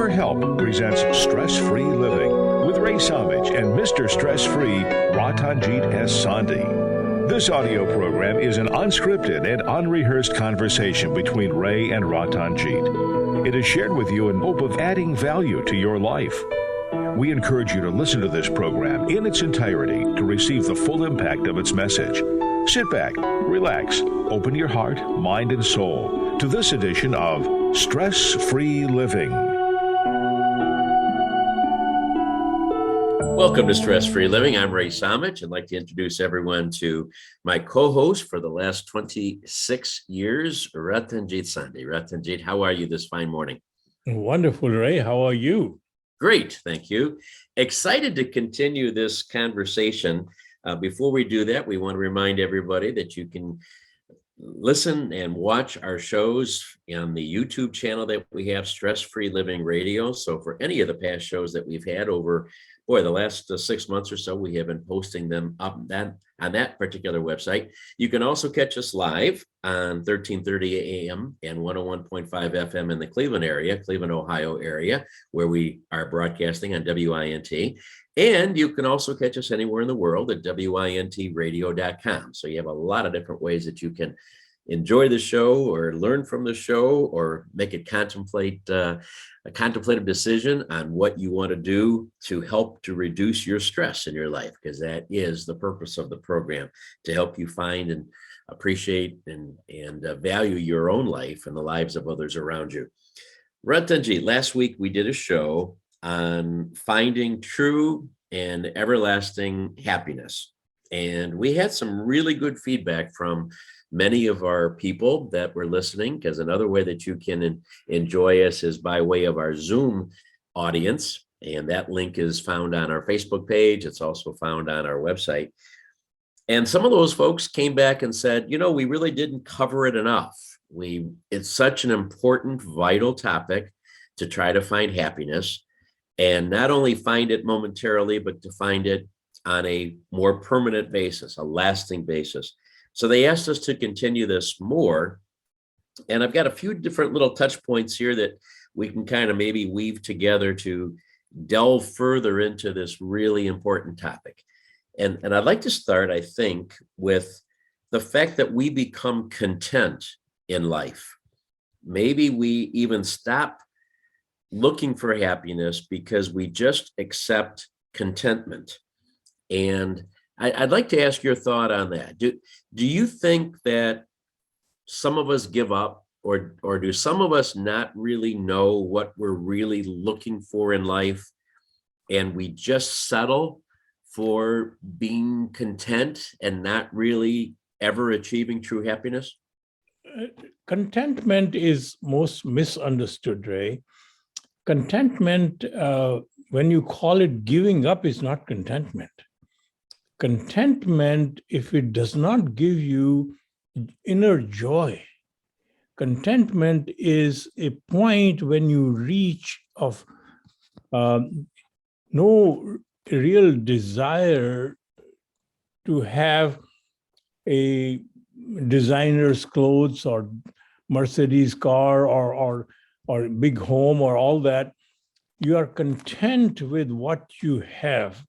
Your Help presents Stress-Free Living with Ray Samich and Mr. Stress-Free, Ratanjit S. Sandhi. This audio program is an unscripted and unrehearsed conversation between Ray and Ratanjit. It is shared with you in hope of adding value to your life. We encourage you to listen to this program in its entirety to receive the full impact of its message. Sit back, relax, open your heart, mind, and soul to this edition of Stress-Free Living. Welcome to Stress-Free Living. I'm Ray Samich. I'd like to introduce everyone to my co-host for the last 26 years, Ratanjit Sandhi. Ratanjit, how are you this fine morning? Wonderful, Ray. How are you? Great, thank you. Excited to continue this conversation. Before we do that, we want to remind everybody that you can listen and watch our shows on the YouTube channel that we have, Stress-Free Living Radio. So for any of the past shows that we've had over, the last 6 months or so, we have been posting them up on that particular website. You can also catch us live on 1330 AM and 101.5 FM in the Cleveland area, Cleveland, Ohio area, where we are broadcasting on WINT. And you can also catch us anywhere in the world at wintradio.com. So you have a lot of different ways that you can enjoy the show or learn from the show or make it a contemplative decision on what you want to do to help to reduce your stress in your life, because that is the purpose of the program, to help you find and appreciate and value your own life and the lives of others around you. Ratanjit, last week we did a show on finding true and everlasting happiness. And we had some really good feedback from many of our people that were listening, because another way that you can enjoy us is by way of our Zoom audience. And that link is found on our Facebook page. It's also found on our website. And some of those folks came back and said, we really didn't cover it enough. It's such an important, vital topic to try to find happiness, and not only find it momentarily, but to find it on a more permanent basis, a lasting basis. So they asked us to continue this more. And I've got a few different little touch points here that we can kind of maybe weave together to delve further into this really important topic. And I'd like to start, I think, with the fact that we become content in life. Maybe we even stop looking for happiness because we just accept contentment. And I'd like to ask your thought on that. Do you think that some of us give up, or do some of us not really know what we're really looking for in life, and we just settle for being content and not really ever achieving true happiness? Contentment is most misunderstood, Ray. Contentment, when you call it giving up, is not contentment. Contentment, if it does not give you inner joy, contentment is a point when you reach of no real desire to have a designer's clothes or Mercedes car or big home or all that. You are content with what you have,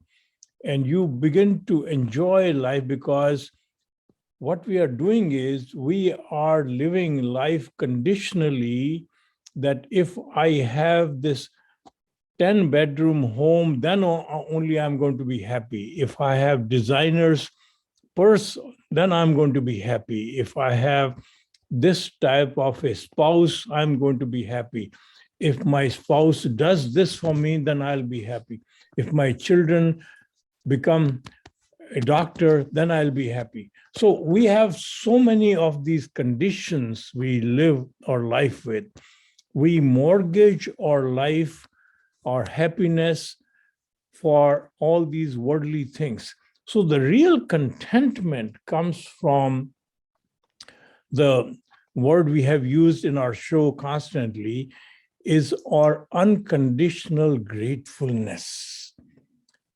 and you begin to enjoy life, because what we are doing is we are living life conditionally, that if I have this 10-bedroom home, then only I'm going to be happy. If I have designer's purse, then I'm going to be happy. If I have this type of a spouse, I'm going to be happy. If my spouse does this for me, then I'll be happy. If my children become a doctor, then I'll be happy. So we have so many of these conditions we live our life with. We mortgage our life, our happiness, for all these worldly things. So the real contentment comes from the word we have used in our show constantly, is our unconditional gratefulness.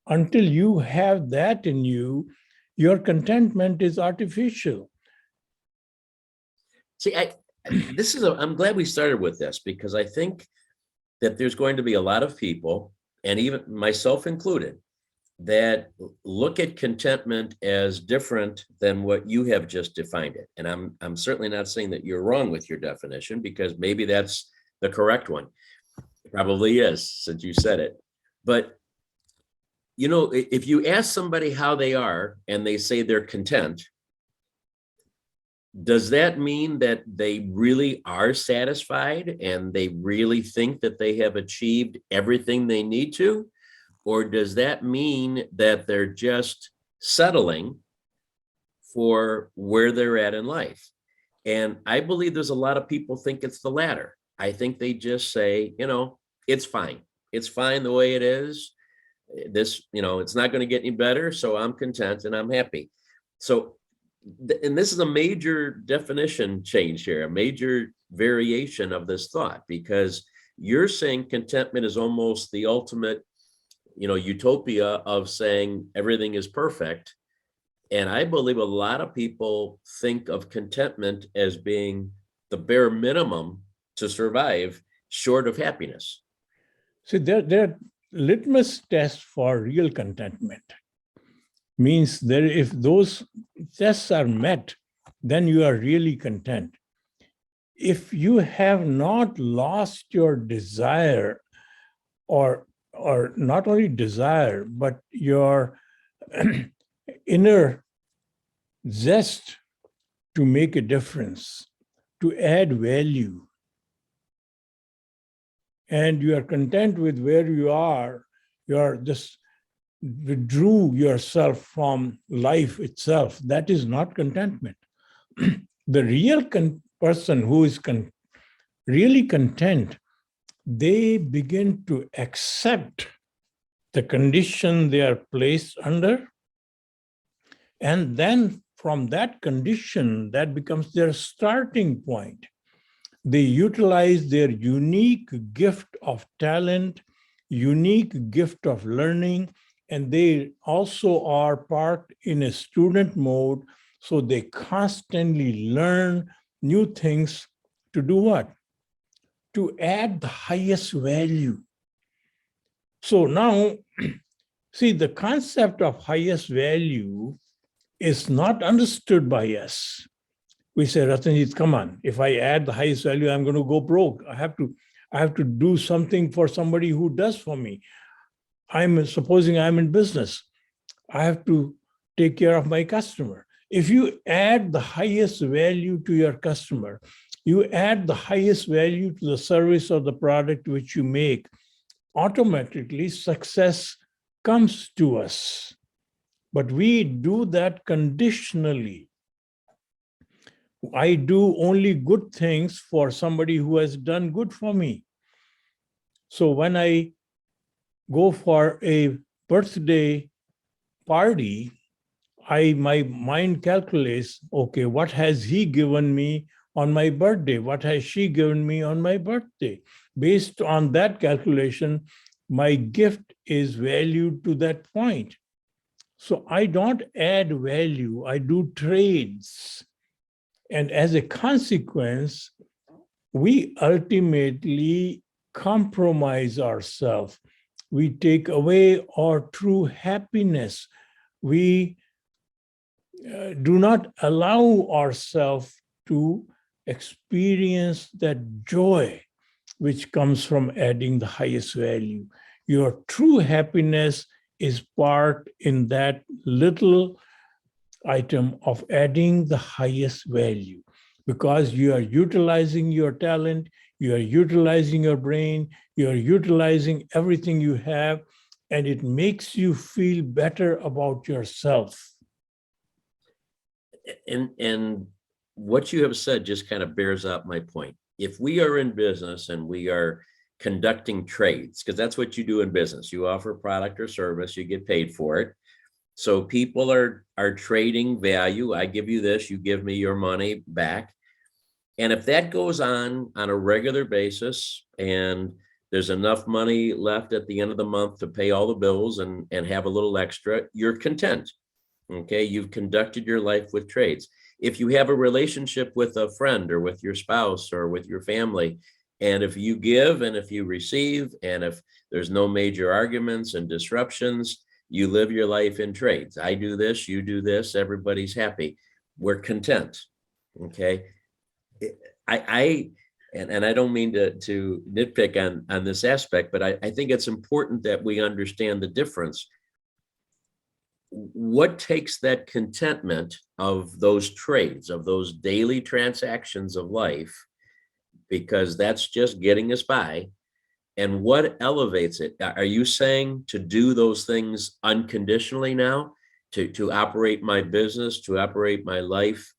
Until you have that in you, your contentment is artificial. See, I'm glad we started with this, because I think that there's going to be a lot of people, and even myself included, that look at contentment as different than what you have just defined it. And I'm certainly not saying that you're wrong with your definition, because maybe that's the correct one. It probably is, since you said it. But you know, if you ask somebody how they are and they say they're content, does that mean that they really are satisfied and they really think that they have achieved everything they need to? Or does that mean that they're just settling for where they're at in life? And I believe there's a lot of people think it's the latter. I think they just say, you know, it's fine. It's fine the way it is. This, you know, it's not going to get any better, so I'm content and I'm happy. So, and this is a major definition change here, a major variation of this thought, because you're saying contentment is almost the ultimate, you know, utopia of saying everything is perfect. And I believe a lot of people think of contentment as being the bare minimum to survive short of happiness. So there are litmus tests for real contentment. Means that if those tests are met, then you are really content. If you have not lost your desire, or not only desire, but your inner zest to make a difference, to add value, and you are content with where you are just withdrew yourself from life itself, that is not contentment. The real person who is really content, they begin to accept the condition they are placed under. And then from that condition, that becomes their starting point. They utilize their unique gift of talent, unique gift of learning, and they also are parked in a student mode. So they constantly learn new things to do what? To add the highest value. So now, see, the concept of highest value is not understood by us. We say, Ratanjit, come on, if I add the highest value, I'm going to go broke. I have to do something for somebody who does for me. Supposing I'm in business. I have to take care of my customer. If you add the highest value to your customer, you add the highest value to the service or the product which you make, automatically success comes to us. But we do that conditionally. I do only good things for somebody who has done good for me. So when I go for a birthday party, my mind calculates, okay, what has he given me on my birthday? What has she given me on my birthday? Based on that calculation, my gift is valued to that point. So I don't add value, I do trades. And as a consequence, we ultimately compromise ourselves. We take away our true happiness. We do not allow ourselves to experience that joy which comes from adding the highest value. Your true happiness is part in that little item of adding the highest value, because you are utilizing your talent, you are utilizing your brain, you are utilizing everything you have, and it makes you feel better about yourself. And what you have said just kind of bears out my point. If we are in business and we are conducting trades, because that's what you do in business, you offer a product or service, you get paid for it. So people are trading value. I give you this, you give me your money back. And if that goes on a regular basis, and there's enough money left at the end of the month to pay all the bills and have a little extra, you're content. Okay, you've conducted your life with trades. If you have a relationship with a friend or with your spouse or with your family, And if you give and if you receive, and if there's no major arguments and disruptions, you live your life in trades. I do this, you do this, everybody's happy. We're content. Okay. And I don't mean to nitpick on this aspect, but I think it's important that we understand the difference. What takes that contentment of those trades, of those daily transactions of life, because that's just getting us by, and what elevates it? Are you saying to do those things unconditionally now, to operate my business, to operate my life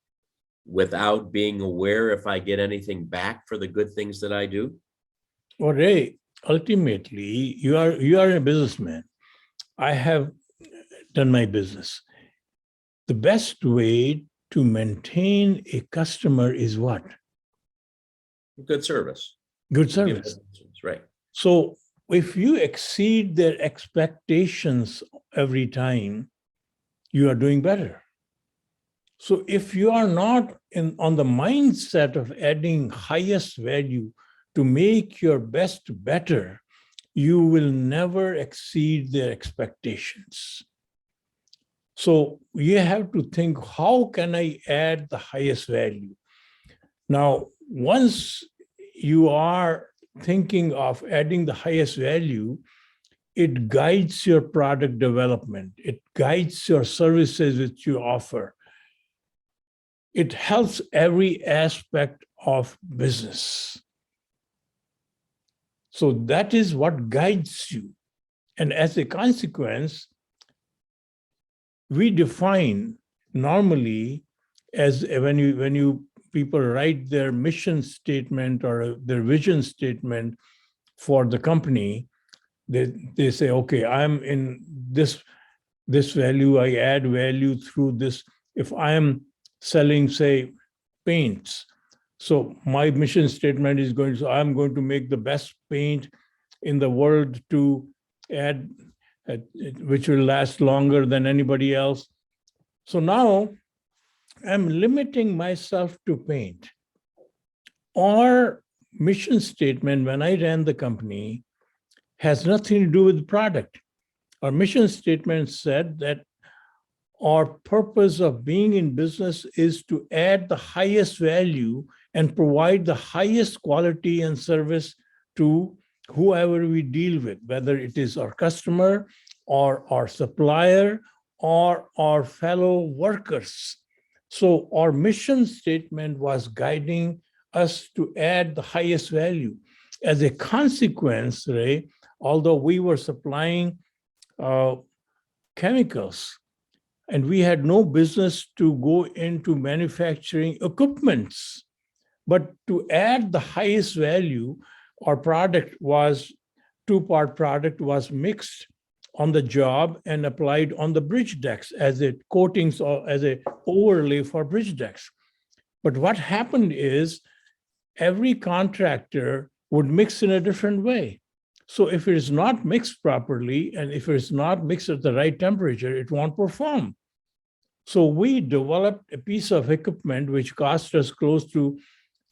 without being aware if I get anything back for the good things that I do? Well, Ray, ultimately, you are a businessman. I have done my business. The best way to maintain a customer is what? Good service. Good service. Right. So if you exceed their expectations every time, you are doing better. So if you are not on the mindset of adding highest value to make your best better, you will never exceed their expectations. So you have to think, how can I add the highest value? Now, once you are thinking of adding the highest value, it guides your product development. It guides your services that you offer. It helps every aspect of business. So that is what guides you. And as a consequence, we define normally as when you people write their mission statement or their vision statement for the company, they say, okay, I'm in this value, I add value through this. If I am selling, say, paints, so my mission statement is I'm going to make the best paint in the world to add, which will last longer than anybody else. So now I'm limiting myself to paint. Our mission statement, when I ran the company, has nothing to do with the product. Our mission statement said that our purpose of being in business is to add the highest value and provide the highest quality and service to whoever we deal with, whether it is our customer or our supplier or our fellow workers. So our mission statement was guiding us to add the highest value. As a consequence, Ray, although we were supplying chemicals, and we had no business to go into manufacturing equipments, but to add the highest value, our product was two-part product was mixed on the job and applied on the bridge decks as a coatings or as a overlay for bridge decks. But what happened is every contractor would mix in a different way. So if it is not mixed properly, and if it is not mixed at the right temperature, it won't perform. So we developed a piece of equipment which cost us close to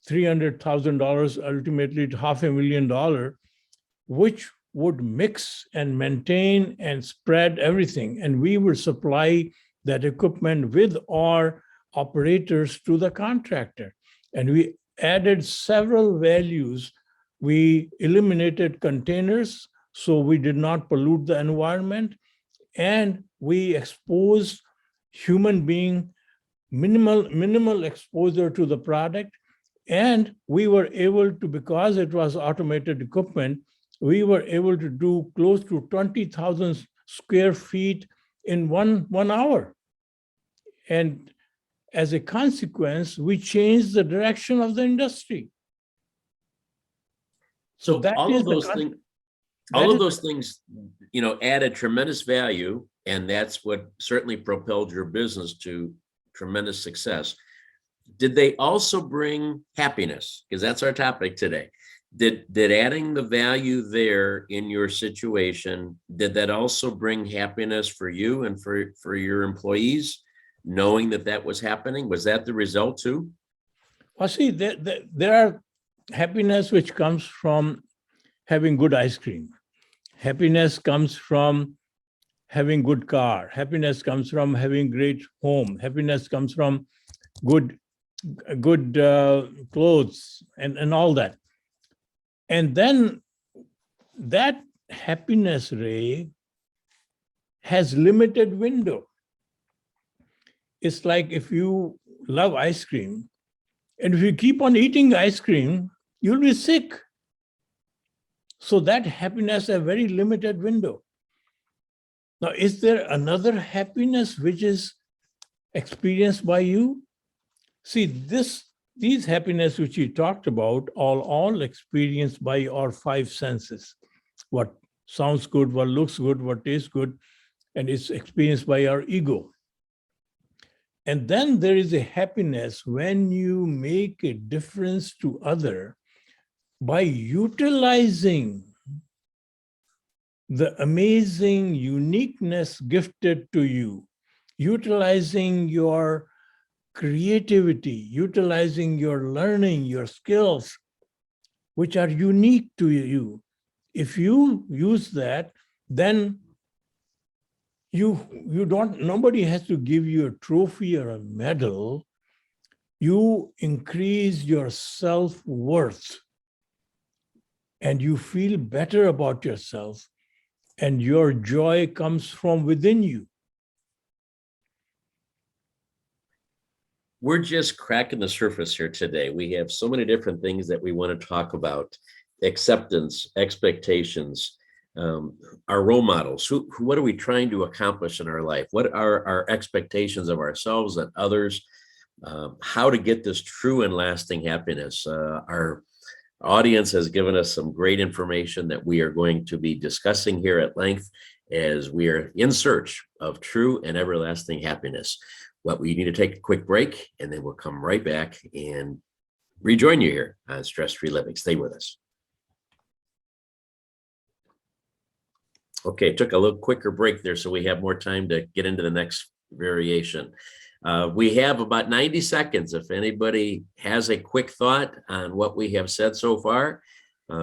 $300,000, ultimately to $500,000, which would mix and maintain and spread everything. And we would supply that equipment with our operators to the contractor. And we added several values. We eliminated containers, so we did not pollute the environment. And we exposed human being, minimal exposure to the product. And we were able to, because it was automated equipment, we were able to do close to 20,000 square feet in one hour. And as a consequence, we changed the direction of the industry. So all of those things, added tremendous value, and that's what certainly propelled your business to tremendous success. Did they also bring happiness? Because that's our topic today. Did adding the value there in your situation, did that also bring happiness for you and for your employees, knowing that was happening? Was that the result too? Well, see, there are happiness which comes from having good ice cream. Happiness comes from having good car. Happiness comes from having great home. Happiness comes from good clothes and all that. And then that happiness, Ray, has limited window. It's like if you love ice cream, and if you keep on eating ice cream, you'll be sick. So that happiness has a very limited window. Now, is there another happiness which is experienced by you? See, these happiness which you talked about are all experienced by our five senses. What sounds good, what looks good, what tastes good, and it's experienced by our ego. And then there is a happiness when you make a difference to other by utilizing the amazing uniqueness gifted to you, utilizing your creativity, utilizing your learning, your skills, which are unique to you. If you use that, then nobody has to give you a trophy or a medal. You increase your self-worth and you feel better about yourself, and your joy comes from within you. We're just cracking the surface here today. We have so many different things that we want to talk about: acceptance, expectations, our role models. What are we trying to accomplish in our life? What are our expectations of ourselves and others? How to get this true and lasting happiness. Our audience has given us some great information that we are going to be discussing here at length as we are in search of true and everlasting happiness. Well, we need to take a quick break, and then we'll come right back and rejoin you here on Stress Free Living. Stay with us. Okay, took a little quicker break there so we have more time to get into the next variation. We have about 90 seconds. If anybody has a quick thought on what we have said so far,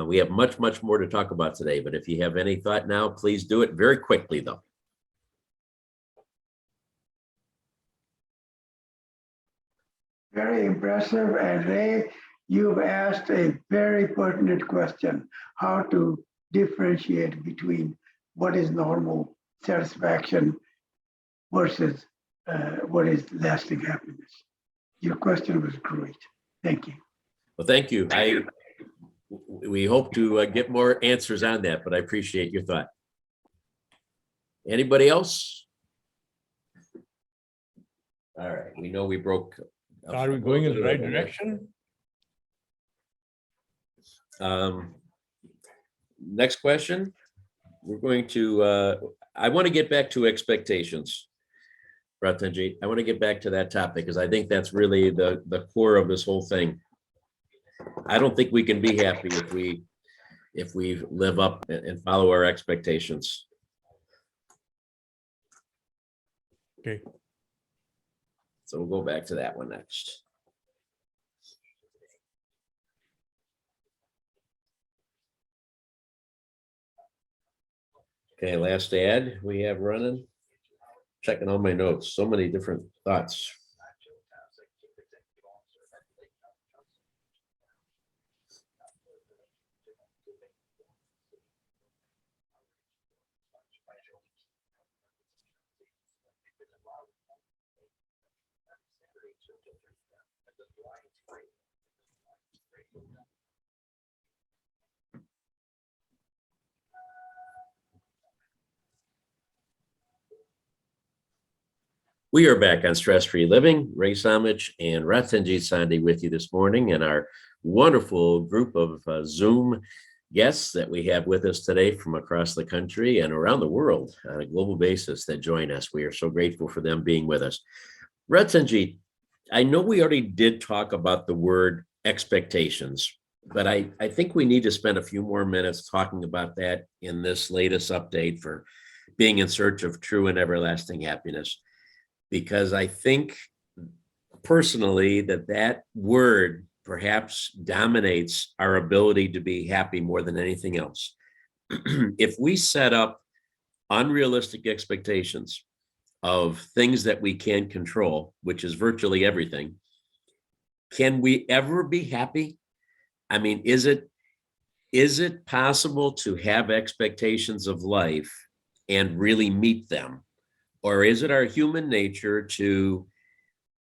we have much, much more to talk about today. But if you have any thought now, please do it very quickly, though. Very impressive. And Ray, you've asked a very pertinent question: how to differentiate between what is normal satisfaction versus what is lasting happiness. Your question was great. Thank you. Well, thank you. We hope to get more answers on that, but I appreciate your thought. Anybody else? All right, we know we broke. Are we going in the right direction? Next question. We're going to, I want to get back to expectations, Ratanjit. I want to get back to that topic because I think that's really the core of this whole thing. I don't think we can be happy if we live up and follow our expectations. Okay. So we'll go back to that one next. Okay, last ad we have running. Checking all my notes, so many different thoughts. We are back on Stress Free Living. Ray Samich and Ratanjit Sandhi with you this morning, and our wonderful group of Zoom guests that we have with us today from across the country and around the world on a global basis that join us. We are so grateful for them being with us. Ratanjit, I know we already did talk about the word expectations, but I think we need to spend a few more minutes talking about that in this latest update for being in search of true and everlasting happiness. Because I think personally that word perhaps dominates our ability to be happy more than anything else. If we set up unrealistic expectations of things that we can control, which is virtually everything, can we ever be happy? I mean, is it possible to have expectations of life and really meet them? Or is it our human nature to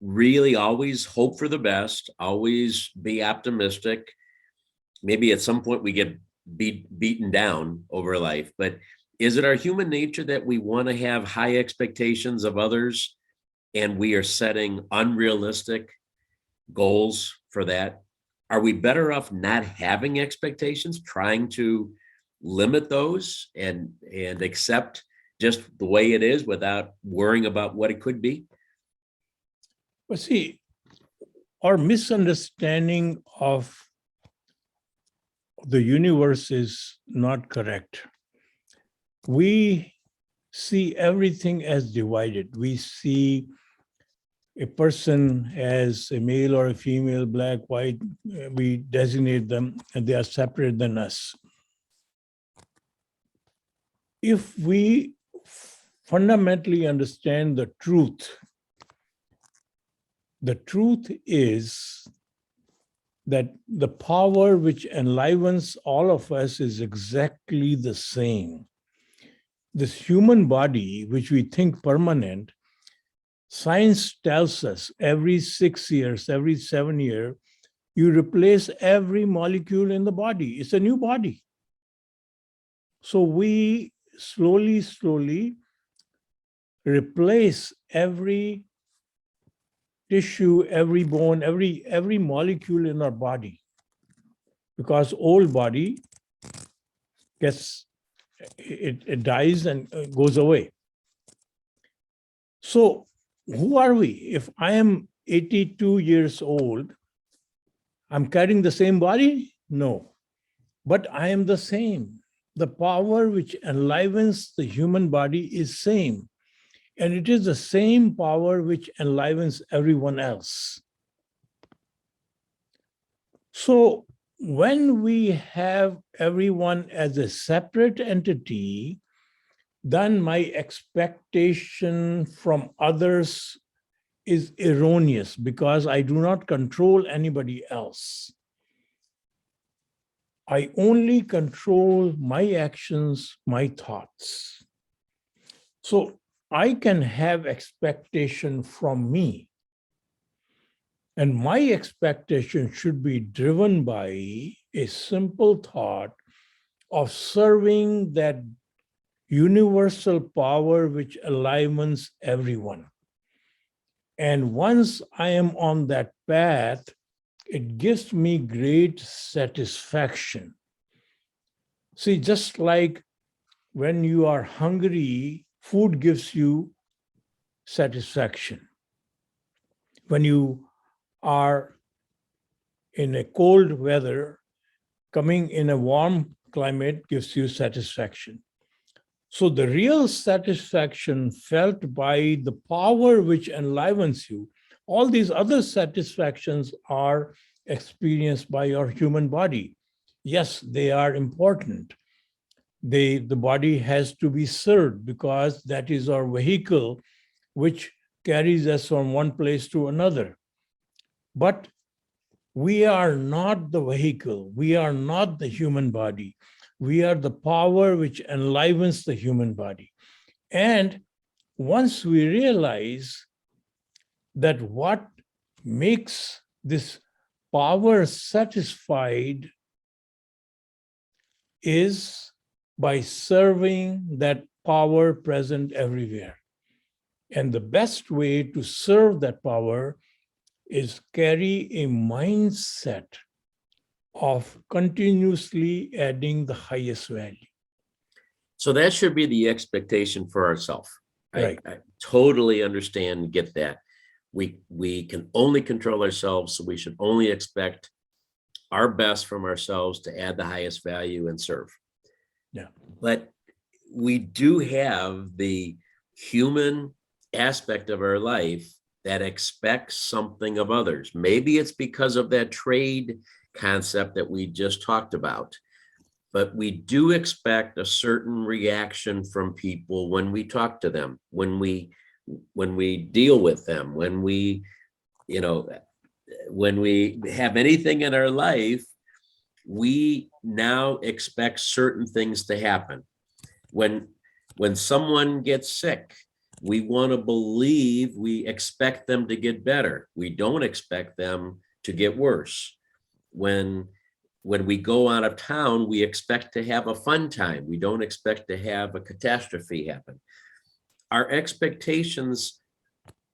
really always hope for the best, always be optimistic? Maybe at some point we get beaten down over life, but is it our human nature that we want to have high expectations of others and we are setting unrealistic goals for that? Are we better off not having expectations, trying to limit those and accept just the way it is without worrying about what it could be? But see, our misunderstanding of the universe is not correct. We see everything as divided. We see a person as a male or a female, black, white. We designate them and they are separate than us. If we fundamentally understand the truth is that the power which enlivens all of us is exactly the same. This human body, which we think permanent, science tells us every 6 years, every 7 years, you replace every molecule in the body. It's a new body. So we slowly replace every tissue, every bone, every molecule in our body, because old body it dies and goes away. So who are we? If I am 82 years old, I'm carrying the same body? No, but I am the same. The power which enlivens the human body is same. And it is the same power which enlivens everyone else. So when we have everyone as a separate entity, then my expectation from others is erroneous because I do not control anybody else. I only control my actions, my thoughts. So I can have expectation from me. And my expectation should be driven by a simple thought of serving that universal power which enlivens everyone. And once I am on that path, it gives me great satisfaction. See, just like when you are hungry, food gives you satisfaction. When you are in a cold weather, coming in a warm climate gives you satisfaction. So the real satisfaction felt by the power which enlivens you, all these other satisfactions are experienced by your human body. Yes, they are important. The body has to be served because that is our vehicle which carries us from one place to another. But we are not the vehicle. We are not the human body. We are the power which enlivens the human body. And once we realize that what makes this power satisfied is by serving that power present everywhere. And the best way to serve that power is carry a mindset of continuously adding the highest value. So that should be the expectation for ourselves. Right. I totally understand and get that. We can only control ourselves, so we should only expect our best from ourselves to add the highest value and serve. Yeah. But we do have the human aspect of our life that expects something of others. Maybe it's because of that trade concept that we just talked about, but we do expect a certain reaction from people when we talk to them, when we deal with them, when we, you know, when we have anything in our life, we now expect certain things to happen. When someone gets sick, we want to believe, we expect them to get better. We don't expect them to get worse. When we go out of town, we expect to have a fun time. We don't expect to have a catastrophe happen. Our expectations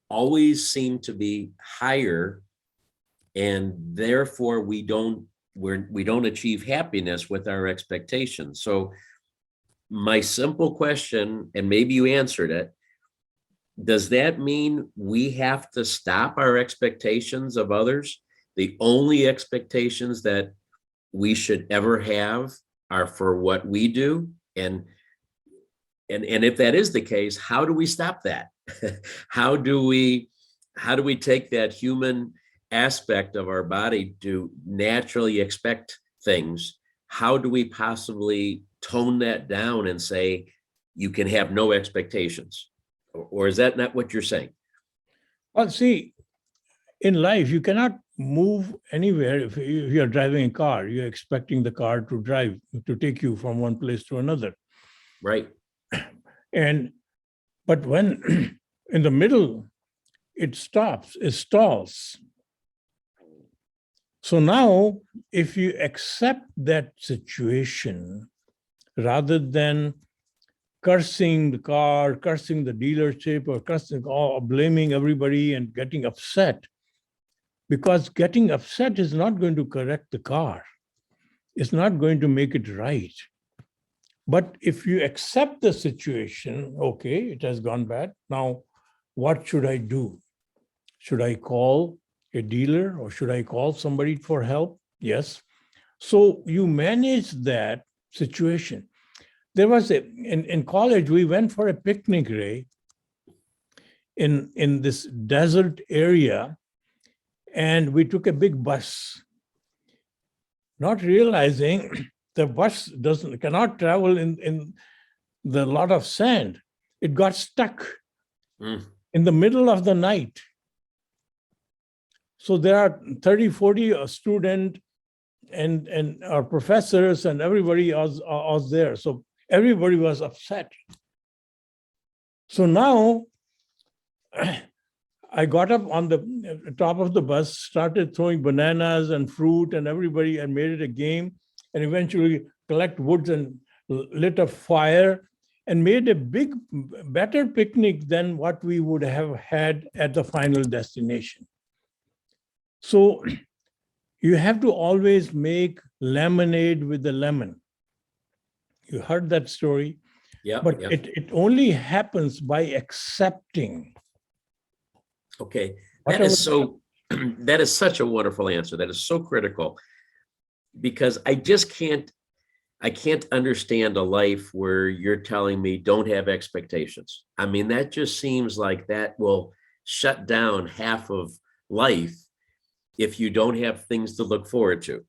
always seem to be higher, and therefore we don't achieve happiness with our expectations. So my simple question, and maybe you answered it, does that mean we have to stop our expectations of others? The only expectations that we should ever have are for what we do? And if that is the case, how do we stop that? How do we take that human aspect of our body to naturally expect things? How do we possibly tone that down and say you can have no expectations? Or is that not what you're saying? Well, see, in life, you cannot move anywhere. If you're driving a car, you're expecting the car to take you from one place to another. Right. But when in the middle, it stalls. So now, if you accept that situation, rather than cursing the car, cursing the dealership, or blaming everybody and getting upset, because getting upset is not going to correct the car. It's not going to make it right. But if you accept the situation, okay, it has gone bad. Now, what should I do? Should I call a dealer or should I call somebody for help? Yes. So you manage that situation. There was in college, we went for a picnic, Ray, in this desert area, and we took a big bus, not realizing the bus cannot travel in the lot of sand. It got stuck in the middle of the night. So there are 30, 40 students and our professors and everybody was there. So everybody was upset. So now I got up on the top of the bus, started throwing bananas and fruit and everybody, and made it a game, and eventually collect woods and lit a fire and made a better picnic than what we would have had at the final destination. So you have to always make lemonade with the lemon. You heard that story. Yeah. But it only happens by accepting. Okay. That is such a wonderful answer. That is so critical, because I can't understand a life where you're telling me don't have expectations. I mean, that just seems like that will shut down half of life if you don't have things to look forward to.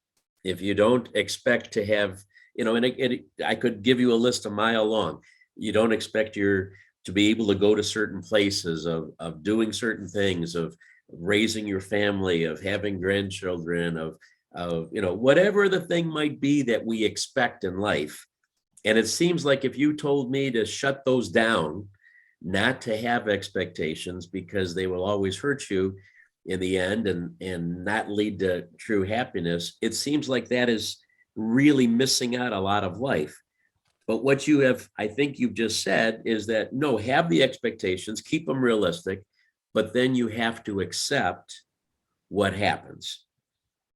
If you don't expect to have, and I could give you a list a mile long. You don't expect to be able to go to certain places, of doing certain things, of raising your family, of having grandchildren, of whatever the thing might be that we expect in life. And it seems like if you told me to shut those down, not to have expectations, because they will always hurt you in the end and not lead to true happiness, it seems like that is really missing out a lot of life. But what I think you've just said is that, no, have the expectations, keep them realistic, but then you have to accept what happens.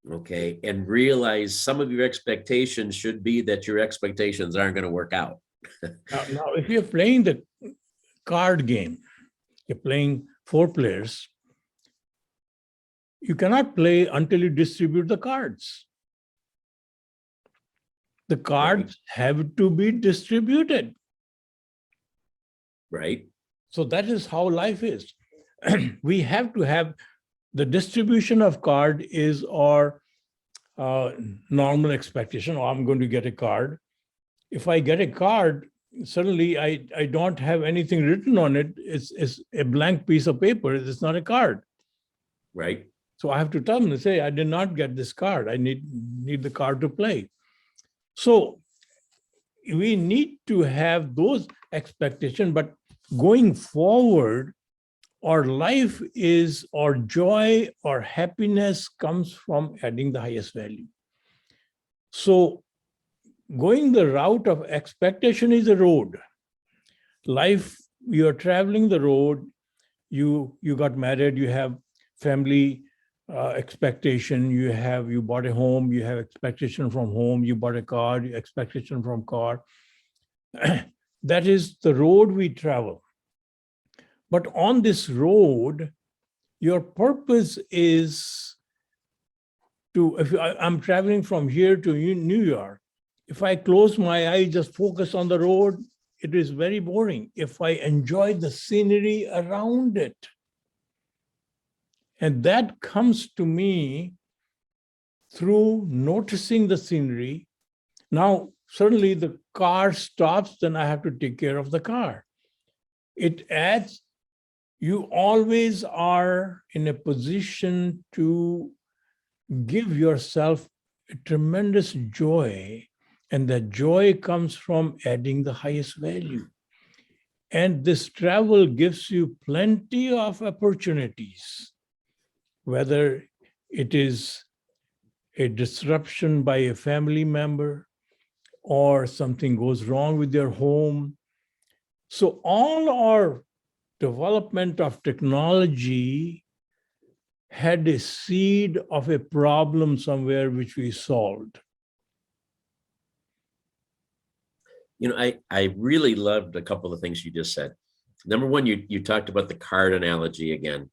Okay. And realize some of your expectations should be that your expectations aren't going to work out. Now, if you're playing the card game, you're playing 4 players, you cannot play until you distribute the cards. The cards have to be distributed. Right. So that is how life is. we have to have the distribution of card is our normal expectation. Oh, I'm going to get a card. If I get a card, suddenly I don't have anything written on it. It's a blank piece of paper. It's not a card. Right. So I have to tell them to say, I did not get this card. I need the card to play. So we need to have those expectations, but going forward, our life is, our joy, our happiness comes from adding the highest value. So going the route of expectation is a road. Life, you're traveling the road, you got married, you have family expectation, you bought a home, you have expectation from home, you bought a car, expectation from car. That is the road we travel. But on this road, your purpose is to, if I'm traveling from here to New York, if I close my eyes, just focus on the road, it is very boring. If I enjoy the scenery around it, and that comes to me through noticing the scenery. Now, suddenly the car stops, then I have to take care of the car. It adds, you always are in a position to give yourself a tremendous joy, and that joy comes from adding the highest value. And this travel gives you plenty of opportunities, whether it is a disruption by a family member or something goes wrong with your home. So all our development of technology had a seed of a problem somewhere which we solved. You know, I really loved a couple of things you just said. Number one, you talked about the card analogy again.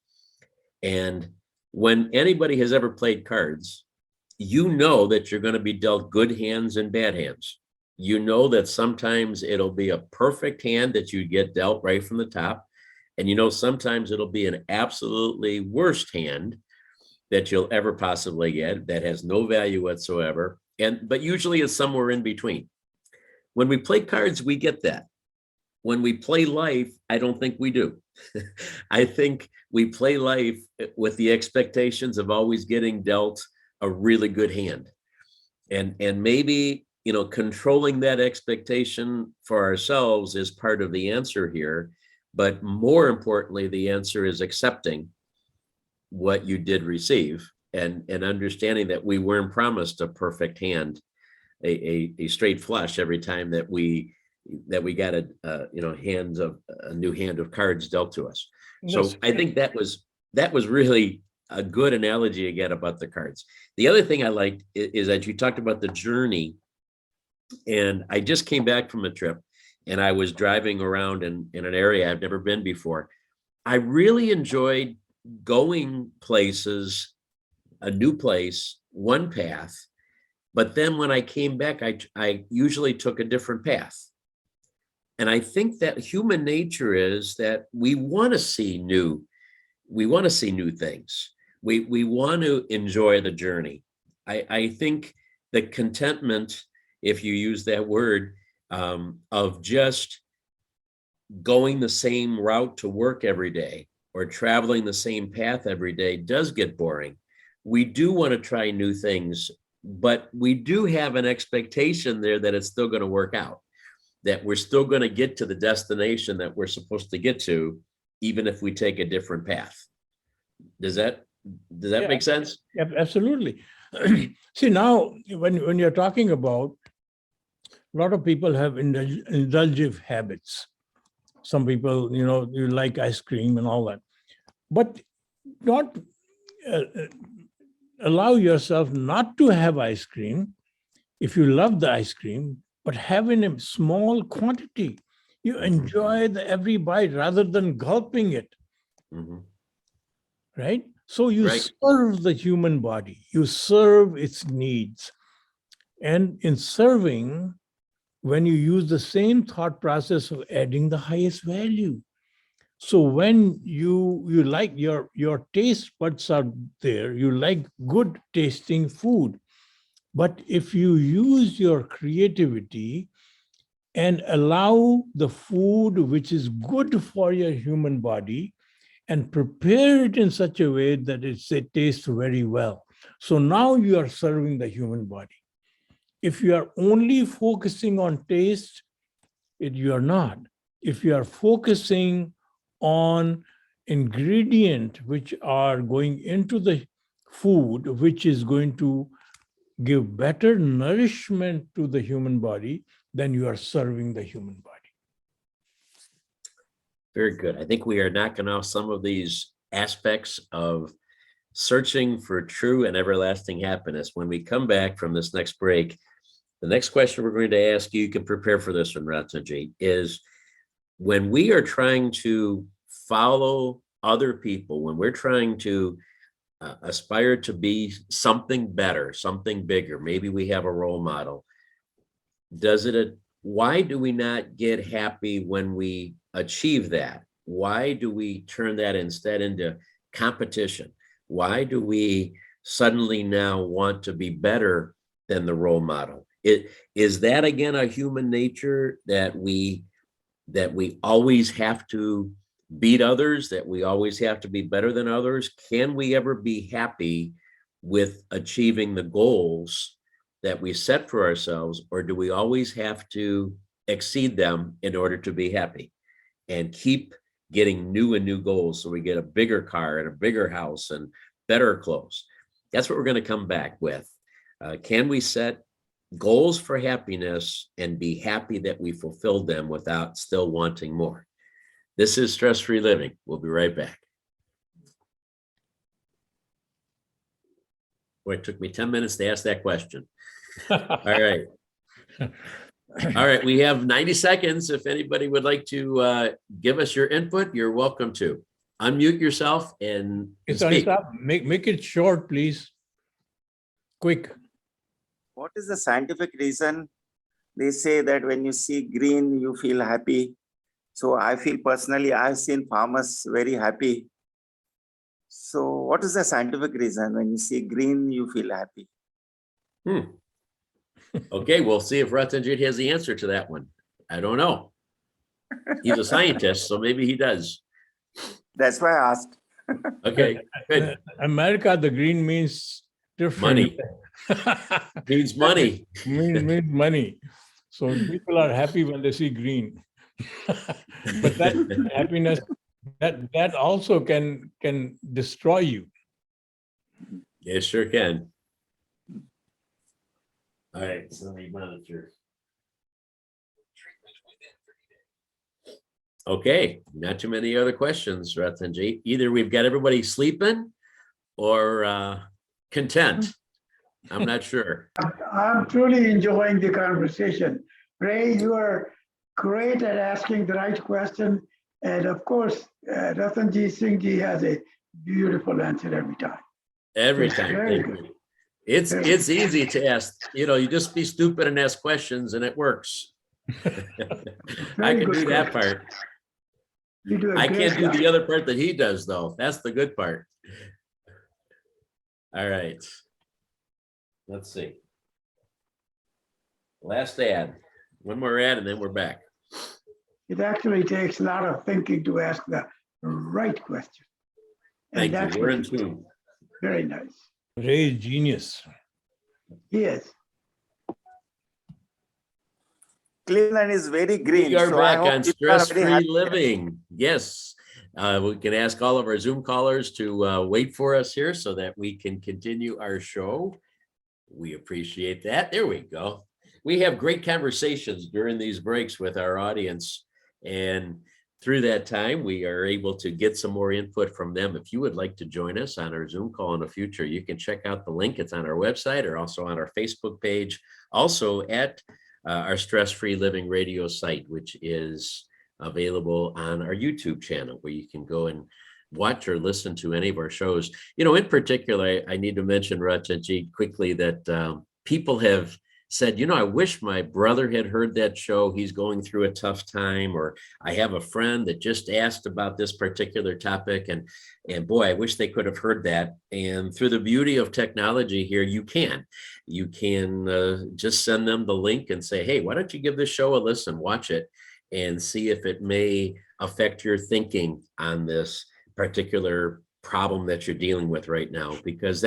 And when anybody has ever played cards, you know that you're going to be dealt good hands and bad hands. You know that sometimes it'll be a perfect hand that you get dealt right from the top. And you know, sometimes it'll be an absolutely worst hand that you'll ever possibly get that has no value whatsoever. But usually it's somewhere in between. When we play cards, we get that. When we play life, I don't think we do. I think we play life with the expectations of always getting dealt a really good hand. And maybe, you know, controlling that expectation for ourselves is part of the answer here. But more importantly, the answer is accepting what you did receive and understanding that we weren't promised a perfect hand, a straight flush every time that we got a new hand of cards dealt to us. So I think that was really a good analogy again about the cards. The other thing I liked is that you talked about the journey. And I just came back from a trip and I was driving around in an area I've never been before. I really enjoyed going places, a new place, one path. But then when I came back, I usually took a different path. And I think that human nature is that we want to see new things. We want to enjoy the journey. I think the contentment, if you use that word, of just going the same route to work every day or traveling the same path every day does get boring. We do want to try new things, but we do have an expectation there that it's still going to work out, that we're still going to get to the destination that we're supposed to get to, even if we take a different path. Does that make sense? Yeah, absolutely. See, now when you're talking about, a lot of people have indulgent habits. Some people, you like ice cream and all that, but not allow yourself not to have ice cream if you love the ice cream, but have in a small quantity. You enjoy every bite rather than gulping it. Mm-hmm. Right? So you serve the human body, you serve its needs. And in serving, when you use the same thought process of adding the highest value. So when you like your taste buds are there, you like good tasting food. But if you use your creativity and allow the food which is good for your human body and prepare it in such a way that it tastes very well. So now you are serving the human body. If you are only focusing on taste, you are not. If you are focusing on ingredient which are going into the food, which is going to give better nourishment to the human body, then you are serving the human body. Very good. I think we are knocking off some of these aspects of searching for true and everlasting happiness. When we come back from this next break, the next question we're going to ask you can prepare for this one, Ratanjit, is when we are trying to follow other people, when we're trying to aspire to be something better, something bigger, maybe we have a role model, why do we not get happy when we achieve that? Why do we turn that instead into competition? Why do we suddenly now want to be better than the role model? Is that again a human nature that we always have to beat others, that we always have to be better than others? Can we ever be happy with achieving the goals that we set for ourselves, or do we always have to exceed them in order to be happy and keep getting new and new goals so we get a bigger car and a bigger house and better clothes? That's what we're going to come back with. Can we set goals for happiness and be happy that we fulfilled them without still wanting more? This is Stress-Free Living. We'll be right back. Boy, it took me 10 minutes to ask that question. All right. All right, we have 90 seconds. If anybody would like to give us your input, you're welcome to. Unmute yourself and speak. Make it short, please. Quick. What is the scientific reason they say that when you see green, you feel happy? So I feel personally, I've seen farmers very happy. So what is the scientific reason when you see green, you feel happy? Okay, we'll see if Ratanjit has the answer to that one. I don't know. He's a scientist, so maybe he does. That's why I asked. Okay, good. In America, the green means different. Money. Means money. means money. So people are happy when they see green. But that happiness, that also can destroy you. It sure can. All right, so let me monitor. Okay, not too many other questions, Ratanjit. Either we've got everybody sleeping or content. I'm not sure. I'm truly enjoying the conversation. Ray, you are great at asking the right question. And of course, Ratanjit Singh ji has a beautiful answer every time. Every time. Thank you. It's easy to ask. You know, you just be stupid and ask questions and it works. I can do that part. I can't do the other part that he does, though. That's the good part. All right. Let's see. Last ad. One more ad and then we're back. It actually takes a lot of thinking to ask the right question. Thank you. We're in tune. Very nice. Ray is genius. Yes. Cleveland is very green. We are so back I hope on people are very Stress-Free happy. Living. Yes. We can ask all of our Zoom callers to wait for us here so that we can continue our show. We appreciate that. There we go. We have great conversations during these breaks with our audience. And through that time, we are able to get some more input from them. If you would like to join us on our Zoom call in the future, you can check out the link. It's on our website or also on our Facebook page. Also at our Stress-Free Living radio site, which is available on our YouTube channel, where you can go and watch or listen to any of our shows. You know, in particular, I need to mention, Ratanjit, quickly that people have said, I wish my brother had heard that show. He's going through a tough time, or I have a friend that just asked about this particular topic, and boy, I wish they could have heard that. And through the beauty of technology here, you can just send them the link and say, hey, why don't you give this show a listen, watch it, and see if it may affect your thinking on this particular problem that you're dealing with right now. Because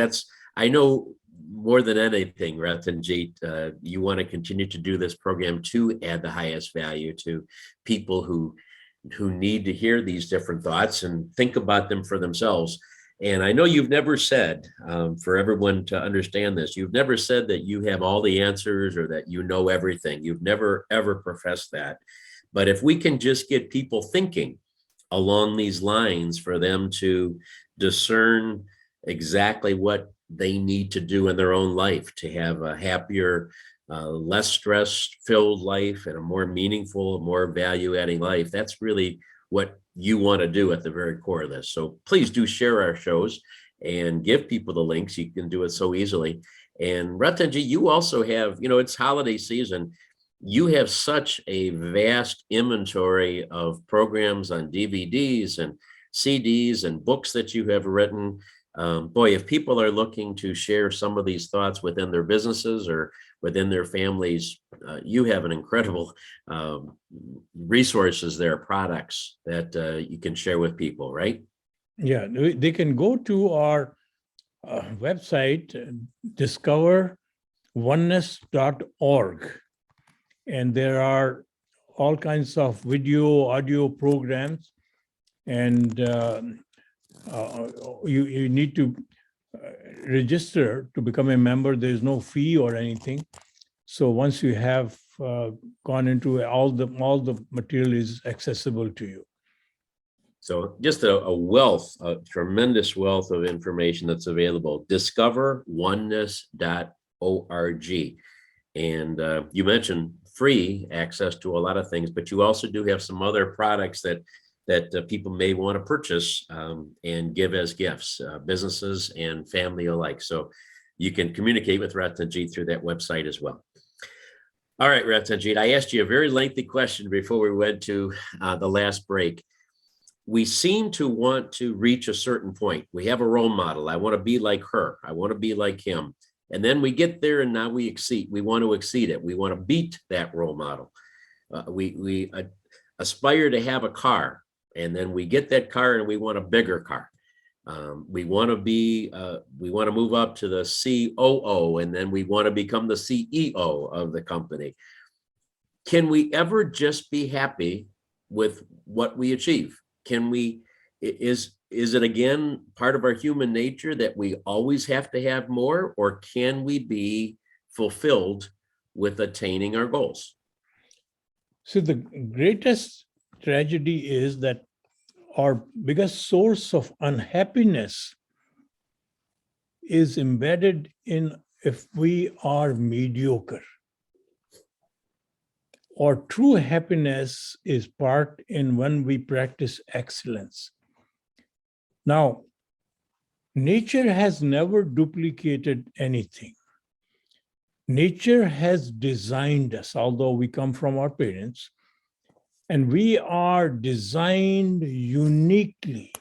I know more than anything, Ratanjit, you want to continue to do this program to add the highest value to people who need to hear these different thoughts and think about them for themselves. And I know you've never said, for everyone to understand this, you've never said that you have all the answers or that you know everything. You've never, ever professed that. But if we can just get people thinking along these lines for them to discern exactly what they need to do in their own life to have a happier, less stress-filled life and a more meaningful, more value-adding life, that's really what you want to do at the very core of this. So please do share our shows and give people the links. You can do it so easily. And Ratanjit, you also have, it's holiday season. You have such a vast inventory of programs on DVDs and CDs and books that you have written. Boy, if people are looking to share some of these thoughts within their businesses or within their families, you have an incredible resources there, products that you can share with people, right? Yeah, they can go to our website, discoveroneness.org, and there are all kinds of video, audio programs, and you need to register to become a member. There's no fee or anything. So once you have gone into all the material is accessible to you. So just a tremendous wealth of information that's available. Discoveroneness.org. And you mentioned free access to a lot of things, but you also do have some other products that people may want to purchase and give as gifts, businesses and family alike. So you can communicate with Ratanjit through that website as well. All right, Ratanjit, I asked you a very lengthy question before we went to the last break. We seem to want to reach a certain point. We have a role model. I want to be like her. I want to be like him. And then we get there and now we want to exceed it. We want to beat that role model. We aspire to have a car, and then we get that car and we want a bigger car. We want to move up to the COO, and then we want to become the CEO of the company. Can we ever just be happy with what we achieve? Is it again part of our human nature that we always have to have more, or can we be fulfilled with attaining our goals? So the greatest tragedy is that our biggest source of unhappiness is embedded in if we are mediocre. Our true happiness is part in when we practice excellence. Now, nature has never duplicated anything. Nature has designed us, although we come from our parents, and we are designed uniquely.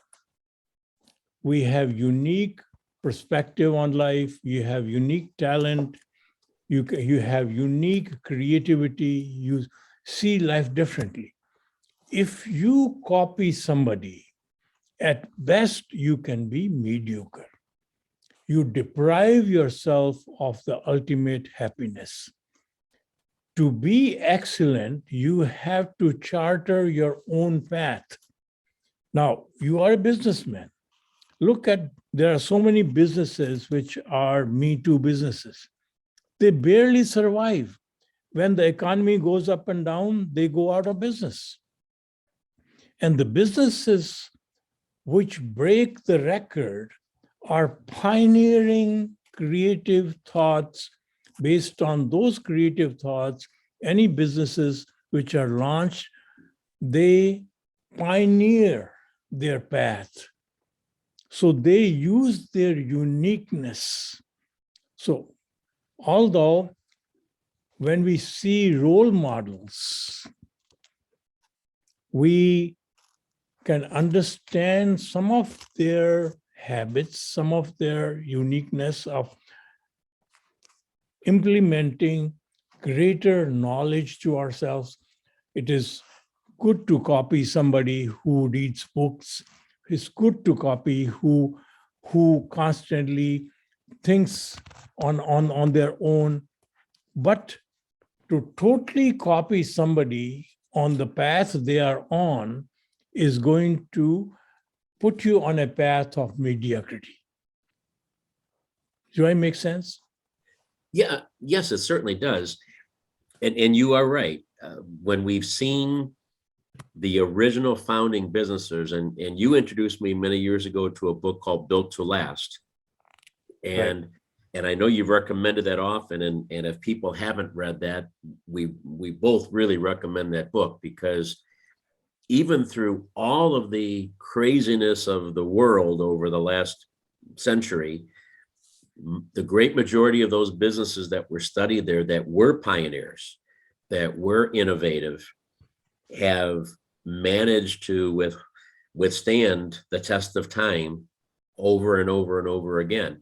We have unique perspective on life. You have unique talent. You have unique creativity. You see life differently. If you copy somebody, at best, you can be mediocre. You deprive yourself of the ultimate happiness. To be excellent, you have to charter your own path. Now, you are a businessman. There are so many businesses which are Me Too businesses. They barely survive. When the economy goes up and down, they go out of business. And the businesses which break the record are pioneering creative thoughts. Based on those creative thoughts, any businesses which are launched, they pioneer their path. So they use their uniqueness. So although when we see role models, we can understand some of their habits, some of their uniqueness of implementing greater knowledge to ourselves. It is good to copy somebody who reads books. It's good to copy who constantly thinks on their own. But to totally copy somebody on the path they are on is going to put you on a path of mediocrity. Do I make sense? Yeah, yes, it certainly does. And you are right. When we've seen the original founding businesses, and you introduced me many years ago to a book called Built to Last. And I know you've recommended that often. And if people haven't read that, we both really recommend that book, because even through all of the craziness of the world over the last century, the great majority of those businesses that were studied there that were pioneers, that were innovative, have managed to withstand the test of time over and over and over again.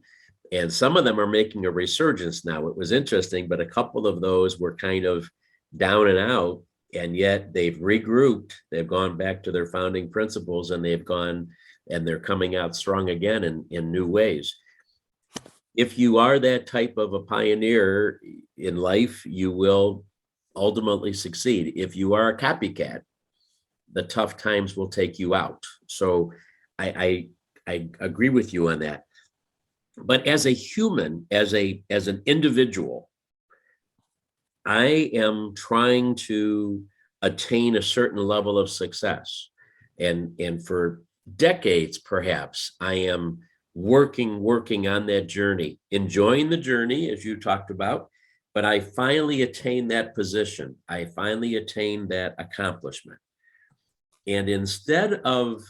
And some of them are making a resurgence now. It was interesting, but a couple of those were kind of down and out, and yet they've regrouped. They've gone back to their founding principles, and they're coming out strong again in new ways. If you are that type of a pioneer in life, you will ultimately succeed. If you are a copycat, the tough times will take you out. So I agree with you on that. But as a human, as an individual, I am trying to attain a certain level of success. And for decades, perhaps, I am working on that journey, enjoying the journey, as you talked about, but I finally attained that position. I finally attained that accomplishment. And instead of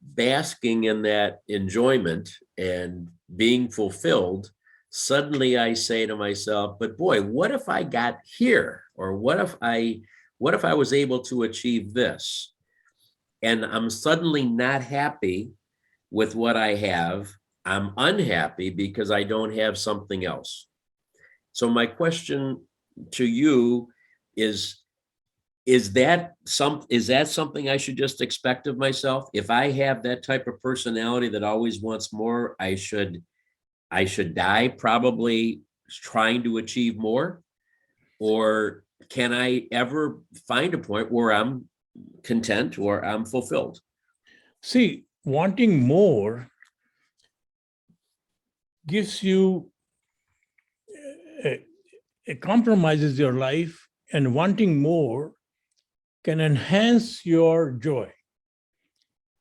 basking in that enjoyment and being fulfilled, suddenly I say to myself, but boy, what if I got here? Or what if I was able to achieve this? And I'm suddenly not happy with what I have. I'm unhappy because I don't have something else. So my question to you is that something I should just expect of myself? If I have that type of personality that always wants more, I should die probably trying to achieve more? Or can I ever find a point where I'm content or I'm fulfilled? See, wanting more gives you, it compromises your life, and wanting more can enhance your joy.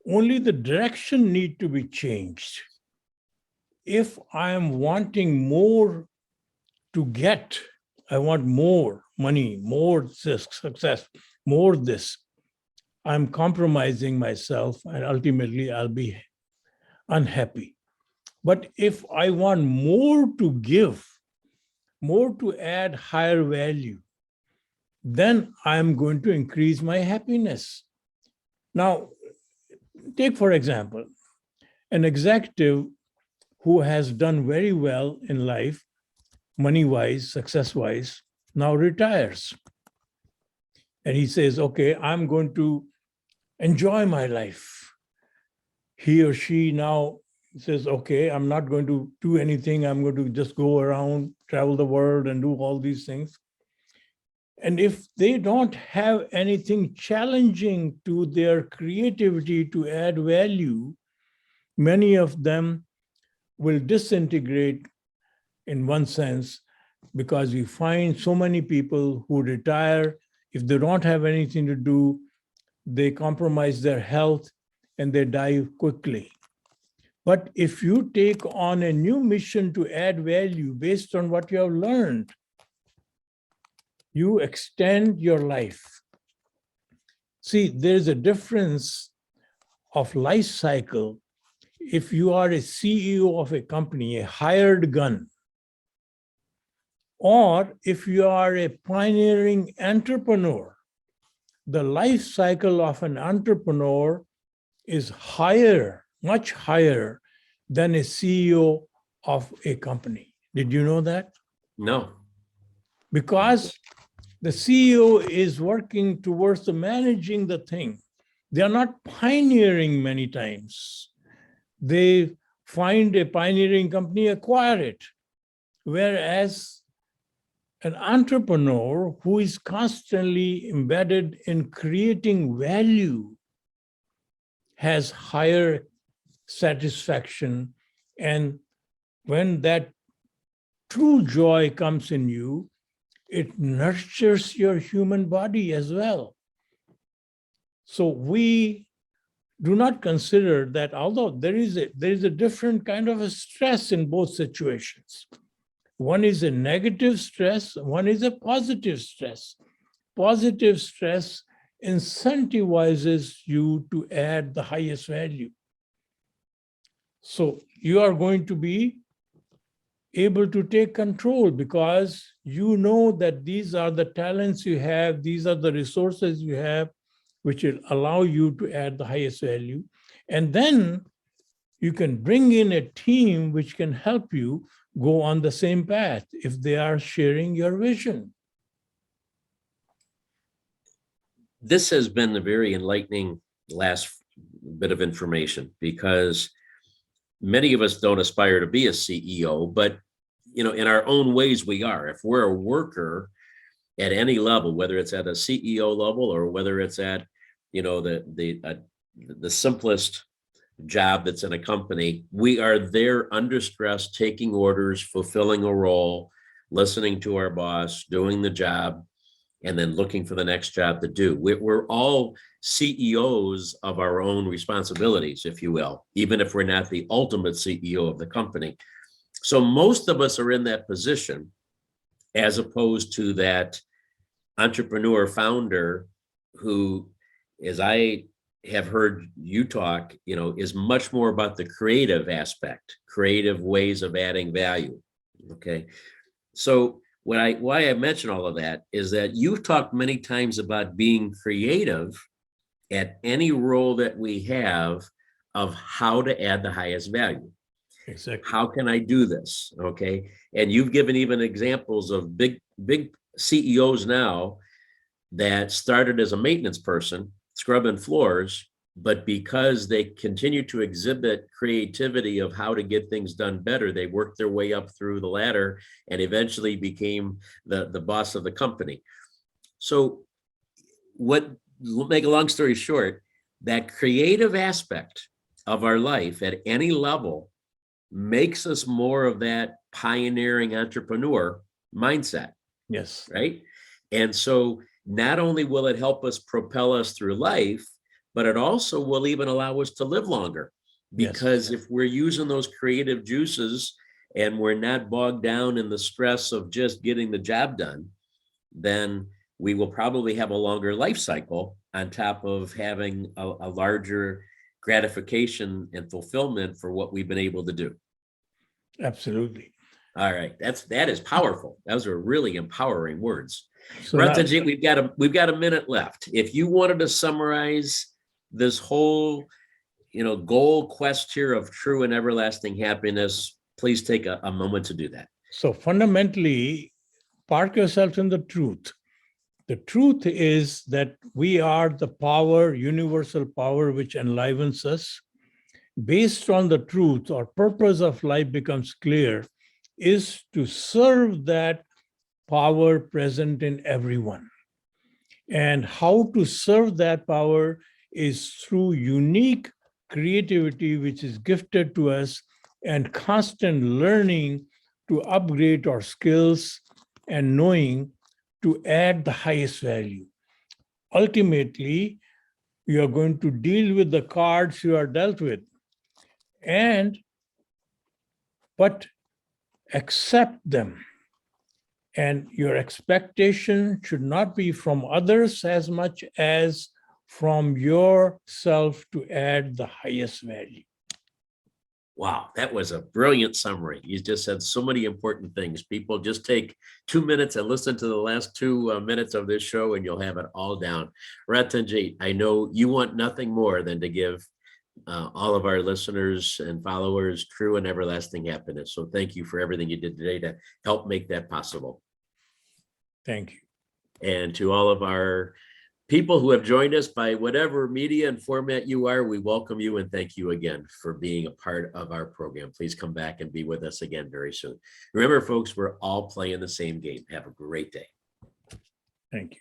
Only the direction need to be changed. If I am wanting more to get, I want more money, more success, more this, I'm compromising myself, and ultimately I'll be unhappy. But if I want more to give, more to add higher value, then I'm going to increase my happiness. Now, take for example, an executive who has done very well in life, money-wise, success-wise, now retires. And he says, okay, I'm going to enjoy my life. He or she now says, okay, I'm not going to do anything. I'm going to just go around, travel the world, and do all these things. And if they don't have anything challenging to their creativity to add value, many of them will disintegrate in one sense, because we find so many people who retire, if they don't have anything to do, they compromise their health and they die quickly. But if you take on a new mission to add value based on what you have learned, you extend your life. See, there's a difference of life cycle. If you are a CEO of a company, a hired gun, Or if you are a pioneering entrepreneur, the life cycle of an entrepreneur is higher, much higher than a CEO of a company. Did you know that? No. Because the CEO is working towards the managing the thing. They are not pioneering many times. They find a pioneering company, acquire it. Whereas an entrepreneur who is constantly embedded in creating value has higher satisfaction. And when that true joy comes in you, it nurtures your human body as well. So we do not consider that, although there is a different kind of a stress in both situations. One is a negative stress, one is a positive stress. Positive stress incentivizes you to add the highest value. So you are going to be able to take control because you know that these are the talents you have, these are the resources you have, which will allow you to add the highest value. And then you can bring in a team which can help you go on the same path if they are sharing your vision. This has been a very enlightening last bit of information, because many of us don't aspire to be a CEO, but in our own ways we are. If we're a worker at any level, whether it's at a CEO level or whether it's at the simplest job that's in a company, we are there under stress, taking orders, fulfilling a role, listening to our boss, doing the job, and then looking for the next job to do. We're all CEOs of our own responsibilities, if you will, even if we're not the ultimate CEO of the company. So most of us are in that position, as opposed to that entrepreneur founder who, as I have heard you talk, is much more about the creative aspect, creative ways of adding value. Okay. So why I mention all of that is that you've talked many times about being creative at any role that we have of how to add the highest value. Exactly. How can I do this? Okay. And you've given even examples of big CEOs now that started as a maintenance person, scrubbing floors, but because they continue to exhibit creativity of how to get things done better, they worked their way up through the ladder and eventually became the boss of the company. So make a long story short, that creative aspect of our life at any level makes us more of that pioneering entrepreneur mindset. Yes. Right. And so not only will it help us propel us through life, but it also will even allow us to live longer. Because if we're using those creative juices and we're not bogged down in the stress of just getting the job done, then we will probably have a longer life cycle on top of having a larger gratification and fulfillment for what we've been able to do. Absolutely. All right. That is powerful. Those are really empowering words. So Ratanjit, we've got a minute left. If you wanted to summarize this whole, goal quest here of true and everlasting happiness, please take a moment to do that. So fundamentally, park yourself in the truth. The truth is that we are the power, universal power, which enlivens us. Based on the truth, our purpose of life becomes clear, is to serve that power present in everyone. And how to serve that power is through unique creativity, which is gifted to us, and constant learning to upgrade our skills and knowing to add the highest value. Ultimately, you are going to deal with the cards you are dealt with, but accept them. And your expectation should not be from others as much as from yourself to add the highest value. Wow, that was a brilliant summary. You just said so many important things. People, just take 2 minutes and listen to the last 2 minutes of this show and you'll have it all down. Ratanjit, I know you want nothing more than to give all of our listeners and followers true and everlasting happiness. So thank you for everything you did today to help make that possible. Thank you. And to all of our people who have joined us by whatever media and format you are, we welcome you and thank you again for being a part of our program. Please come back and be with us again very soon. Remember, folks, we're all playing the same game. Have a great day. Thank you.